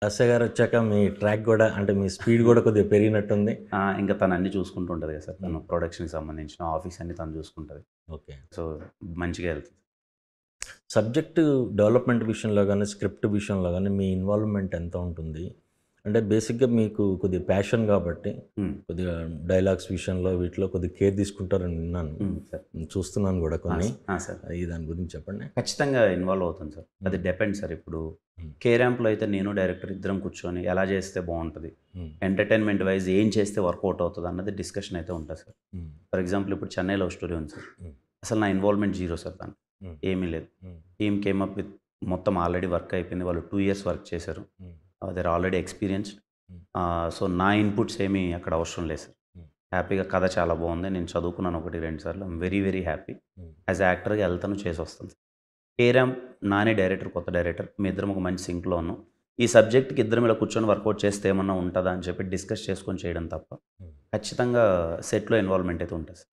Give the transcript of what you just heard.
'లాస్య' గారొచ్చాక మీ track గూడా అంటే మీ speed గూడా కొద్దిగా పెరిగినట్టుంది. ఇంకా తను అన్నీ చూసుకుంటూ ఉంటది కదా సార్. తను హ్మ్. ప్రొడక్షన్‌కి సంబంధించిన ఆఫీస్ అన్నీ తను చూసుకుంటది. ఓకే. సో, మంచిగా వెళ్తుంది. సబ్జెక్టు డెవలప్‌మెంట్ విషయంలో గానీ, స్క్రిప్ట్ విషయంలో గానీ మీ ఇన్వాల్వ్‌మెంట్ ఎంత ఉంటుంది? అంటే బేసిక్‌గా మీకు కొద్దిగా ప్యాషన్ గాబట్టి, హ్మ్. కొద్దిగా డైలాగ్స్ విషయంలో వీటిలో కొద్దిగా కేర్ తీసుకుంటారని విన్నాను. సార్. చూస్తున్నాను గూడా కొన్ని. సార్. ఈ దాని గురించి చెప్పండి? ఖచ్చితంగా ఇన్వాల్వ్ అవుతాను సార్. అది డిపెండ్ సార్. ఇప్పుడు హ్మ్. 'కే ర్యాంప్‌లో' అయితే నేను డైరెక్టర్ ఇద్దరం కూర్చొని ఎలా చేస్తే బావుంటది, హ్మ్. ఎంటర్‌టైన్‌మెంట్ వైస్ ఏం చేస్తే వర్కౌట్ అవుతది అన్నది డిస్కషన్ అయితే ఉంటది సార్. హ్మ్. ఫర్ ఎగ్జాంపుల్ ఇప్పుడు 'చెన్నై లవ్ స్టోరీ' ఉంది సార్. హ్మ్. అసలు నా ఇన్వాల్వ్‌మెంట్ జీరో సార్ దాంట్లో. హ్మ్. ఏమీ లేదు. Hmm. Team came up with మొత్తం ఆల్రెడీ వర్క్ అయిపోయింది. వాళ్ళు 2 ఇయర్స్ వర్క్ చేశారు. Hmm. They are already experienced. Hmm. So, నా ఇన్‌పుట్స్ ఏమీ అక్కడ అవసరం లేదు సార్. హ్మ్. హ్యాపీగా కథ చాలా బావుంది. నేను చదువుకున్నాను 1, 2 సార్లు. I'm very, very happy. హ్మ్. యాస్ ఎ యాక్టర్‌గా ఎళ్తాను, చేసొస్తాను. 'కే ర్యాంప్' నాని డైరెక్టర్, కొత్త డైరెక్టర్. మీ ఇద్దరం ఒక మంచి సింక్‌లో ఉన్నాం. ఈ సబ్జెక్ట్‌కి ఇద్దరం ఇలా కూర్చొని వర్కౌట్ చేస్తే ఏమన్నా ఉంటదా అని చెప్పి డిస్కస్ చేసుకొని చేయడం తప్ప, హ్మ్. ఖచ్చితంగా సెట్‌లో ఇన్వాల్వ్‌మెంట్ అయితే ఉంటది సార్.